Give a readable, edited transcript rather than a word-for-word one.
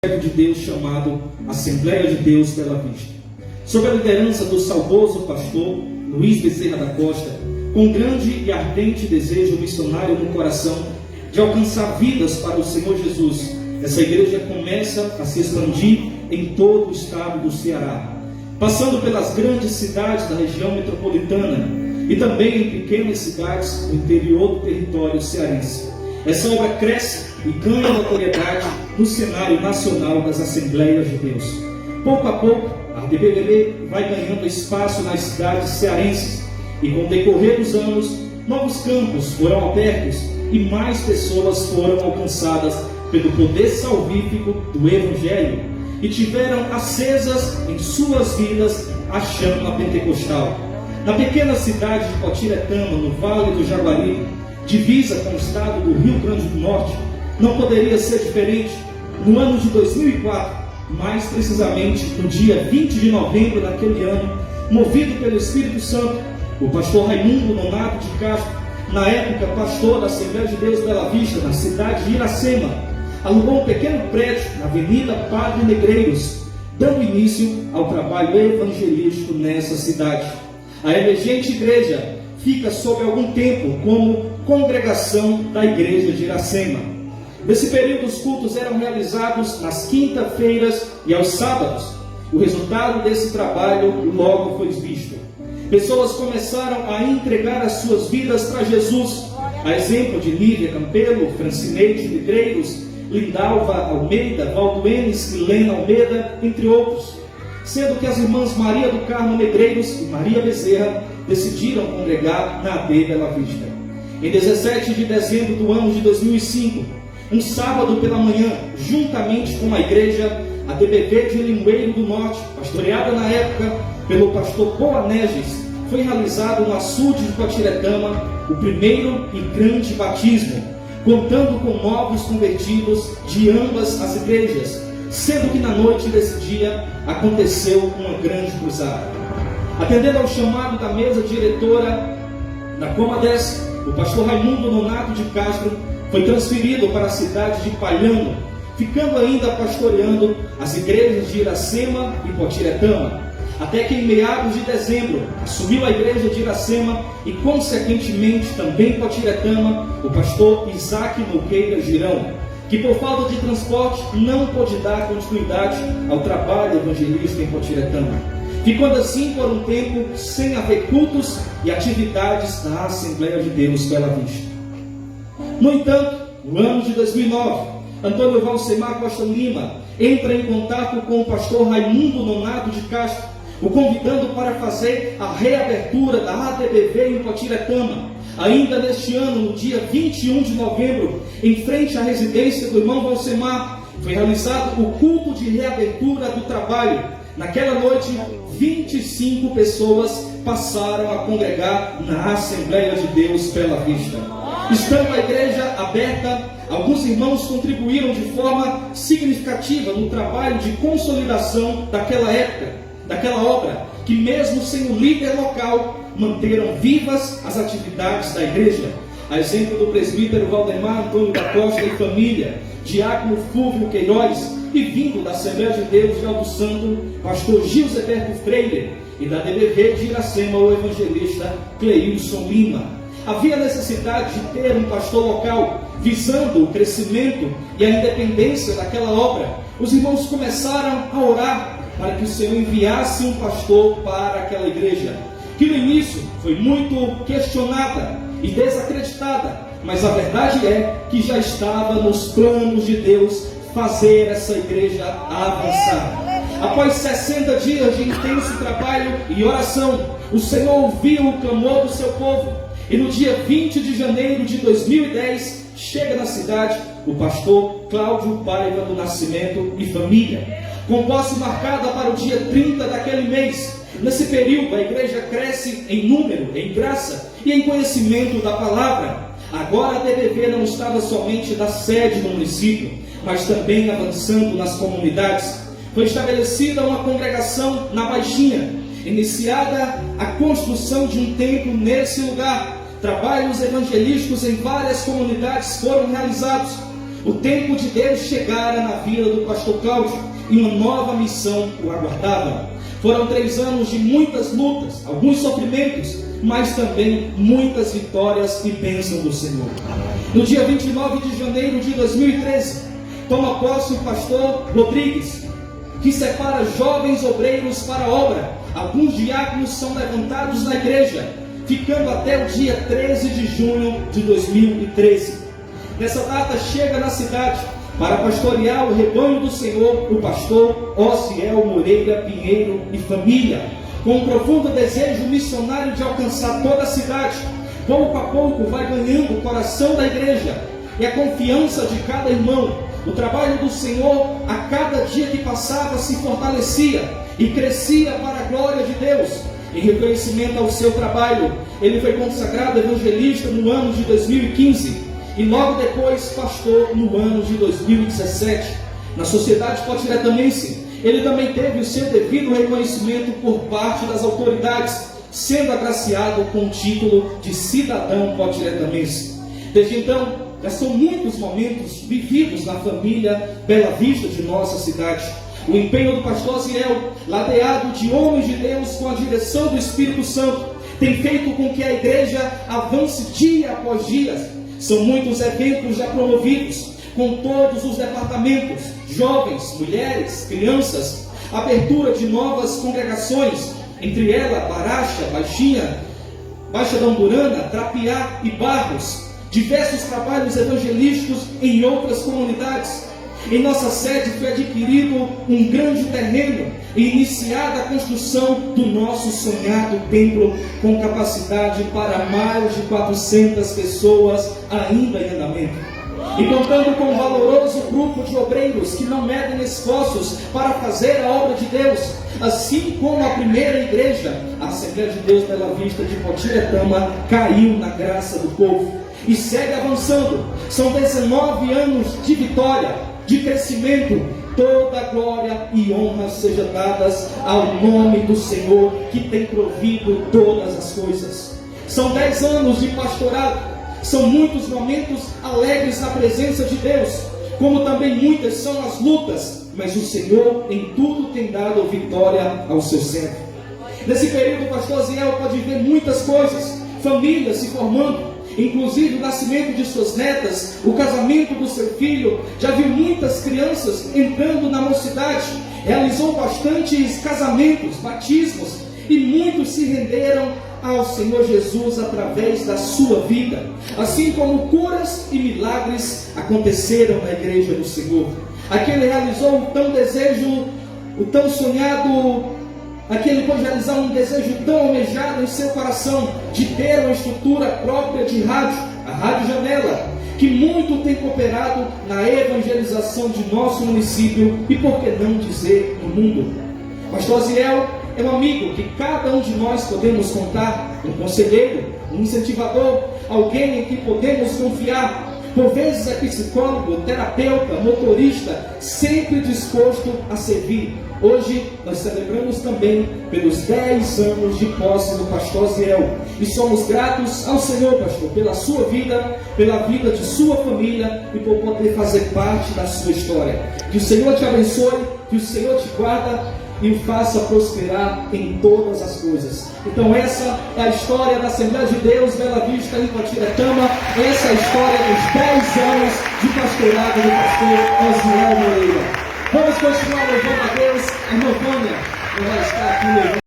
de Deus chamado Assembleia de Deus Bela Vista. Sob a liderança do saudoso pastor Luiz Bezerra da Costa, com grande e ardente desejo missionário no coração de alcançar vidas para o Senhor Jesus, essa igreja começa a se expandir em todo o estado do Ceará, passando pelas grandes cidades da região metropolitana e também em pequenas cidades do interior do território cearense. Essa obra cresce e ganha notoriedade no cenário nacional das Assembleias de Deus. Pouco a pouco, a ADBBV vai ganhando espaço nas cidades cearenses e, com o decorrer dos anos, novos campos foram abertos e mais pessoas foram alcançadas pelo poder salvífico do Evangelho e tiveram acesas em suas vidas a chama pentecostal. Na pequena cidade de Potiretama, no Vale do Jaguari, divisa com o estado do Rio Grande do Norte, não poderia ser diferente. No ano de 2004, mais precisamente no dia 20 de novembro daquele ano, movido pelo Espírito Santo, o pastor Raimundo Nonato de Castro, na época pastor da Assembleia de Deus Bela Vista, na cidade de Iracema, alugou um pequeno prédio na Avenida Padre Negreiros, dando início ao trabalho evangelístico nessa cidade. A emergente igreja fica sob algum tempo como congregação da igreja de Iracema. Nesse período, os cultos eram realizados nas quinta-feiras e aos sábados. O resultado desse trabalho logo foi visto. Pessoas começaram a entregar as suas vidas para Jesus, a exemplo de Lívia Campelo, Francineide Negreiros, Lindalva Almeida, Valduenes e Lena Almeida, entre outros. Sendo que as irmãs Maria do Carmo Negreiros e Maria Bezerra decidiram congregar na AD Bela Vista. Em 17 de dezembro do ano de 2005, um sábado pela manhã, juntamente com a igreja ADBV de Limoeiro do Norte, pastoreada na época pelo pastor Boanerges, foi realizado no açude de Potiretama o primeiro e grande batismo, contando com novos convertidos de ambas as igrejas, sendo que na noite desse dia aconteceu uma grande cruzada. Atendendo ao chamado da mesa diretora da Comades, o pastor Raimundo Nonato de Castro foi transferido para a cidade de Palhano, ficando ainda pastoreando as igrejas de Iracema e Potiretama, até que em meados de dezembro assumiu a igreja de Iracema e, consequentemente, também Potiretama, o pastor Isaac Nogueira Girão, que por falta de transporte não pôde dar continuidade ao trabalho evangelista em Potiretama, ficando assim por um tempo sem haver cultos e atividades da Assembleia de Deus Bela Vista. No entanto, no ano de 2009, Antônio Valcemar Costa Lima entra em contato com o pastor Raimundo Nonato de Castro, o convidando para fazer a reabertura da ADBV em Potiretama. Ainda neste ano, no dia 21 de novembro, em frente à residência do irmão Valcemar, foi realizado o culto de reabertura do trabalho. Naquela noite, 25 pessoas passaram a congregar na Assembleia de Deus Bela Vista. Estando a igreja aberta, alguns irmãos contribuíram de forma significativa no trabalho de consolidação daquela época, daquela obra, que mesmo sem o líder local, manteram vivas as atividades da igreja. A exemplo do presbítero Valdemar Antônio da Costa e família, diácono Fúvio Queiroz, e vindo da Assembleia de Deus de Alto Santo, pastor Gilzeberto Freire, e da DBV de Iracema, o evangelista Cleilson Lima. Havia necessidade de ter um pastor local, visando o crescimento e a independência daquela obra. Os irmãos começaram a orar para que o Senhor enviasse um pastor para aquela igreja, que no início foi muito questionada e desacreditada, mas a verdade é que já estava nos planos de Deus fazer essa igreja avançar. Após 60 dias de intenso trabalho e oração, o Senhor ouviu o clamor do seu povo, e no dia 20 de janeiro de 2010, chega na cidade o pastor Cláudio Paiva do Nascimento e família, com posse marcada para o dia 30 daquele mês. Nesse período, a igreja cresce em número, em graça e em conhecimento da palavra. Agora a DBV não estava somente da sede no município, mas também avançando nas comunidades. Foi estabelecida uma congregação na Baixinha, iniciada a construção de um templo nesse lugar. Trabalhos evangelísticos em várias comunidades foram realizados. O tempo de Deus chegara na vida do pastor Cláudio e uma nova missão o aguardava. Foram 3 anos de muitas lutas, alguns sofrimentos, mas também muitas vitórias e bênçãos do Senhor. No dia 29 de janeiro de 2013, toma posse o pastor Rodrigues, que separa jovens obreiros para a obra. Alguns diáconos são levantados na igreja, ficando até o dia 13 de junho de 2013. Nessa data chega na cidade para pastorear o rebanho do Senhor o pastor Osiel Moreira Pinheiro e família, com um profundo desejo missionário de alcançar toda a cidade. Pouco a pouco vai ganhando o coração da igreja e a confiança de cada irmão. O trabalho do Senhor, a cada dia que passava, se fortalecia e crescia para a glória de Deus. Em reconhecimento ao seu trabalho, ele foi consagrado evangelista no ano de 2015 e logo depois pastor no ano de 2017. Na sociedade potiretamense, ele também teve o seu devido reconhecimento por parte das autoridades, sendo agraciado com o título de cidadão potiretamense. Desde então, já são muitos momentos vividos na família Bela Vista de nossa cidade. O empenho do pastor Osiel, ladeado de homens de Deus com a direção do Espírito Santo, tem feito com que a igreja avance dia após dia. São muitos eventos já promovidos, com todos os departamentos, jovens, mulheres, crianças, abertura de novas congregações, entre elas Baracha, Baixinha, Baixa da Umburana, Trapiá e Barros, diversos trabalhos evangelísticos em outras comunidades. Em nossa sede foi adquirido um grande terreno e iniciada a construção do nosso sonhado templo, com capacidade para mais de 400 pessoas ainda em andamento. E contando com um valoroso grupo de obreiros que não medem esforços para fazer a obra de Deus, assim como a primeira igreja, a Assembleia de Deus Bela Vista de Potiretama, caiu na graça do povo e segue avançando. São 19 anos de vitória, de crescimento. Toda glória e honra sejam dadas ao nome do Senhor, que tem provido todas as coisas. São 10 anos de pastorado, são muitos momentos alegres na presença de Deus, como também muitas são as lutas, mas o Senhor em tudo tem dado vitória ao seu servo. Nesse período, o pastor Osiel pode ver muitas coisas: famílias se formando, inclusive o nascimento de suas netas, o casamento do seu filho. Já viu muitas crianças entrando na mocidade, realizou bastantes casamentos, batismos, e muitos se renderam ao Senhor Jesus através da sua vida, assim como curas e milagres aconteceram na igreja do Senhor. Aqui ele realizou o tão desejo, o tão sonhado, aqui ele pôde realizar um desejo tão almejado em seu coração, de ter uma estrutura própria de rádio, a Rádio Janela, que muito tem cooperado na evangelização de nosso município e, por que não dizer, no mundo. Pastor Osiel é um amigo que cada um de nós podemos contar, um conselheiro, um incentivador, alguém em que podemos confiar. Por vezes é psicólogo, terapeuta, motorista, sempre disposto a servir. Hoje nós celebramos também pelos 10 anos de posse do pastor Osiel. E somos gratos ao Senhor, pastor, pela sua vida, pela vida de sua família e por poder fazer parte da sua história. Que o Senhor te abençoe, que o Senhor te guarda e o faça prosperar em todas as coisas. Então essa é a história da Assembleia de Deus Bela Vista em Potiretama. Essa é a história dos 10 anos de pastorado do pastor Osiel Moreira. Vamos continuar louvando a Deus. A irmã Vânia vai estar aqui louvando.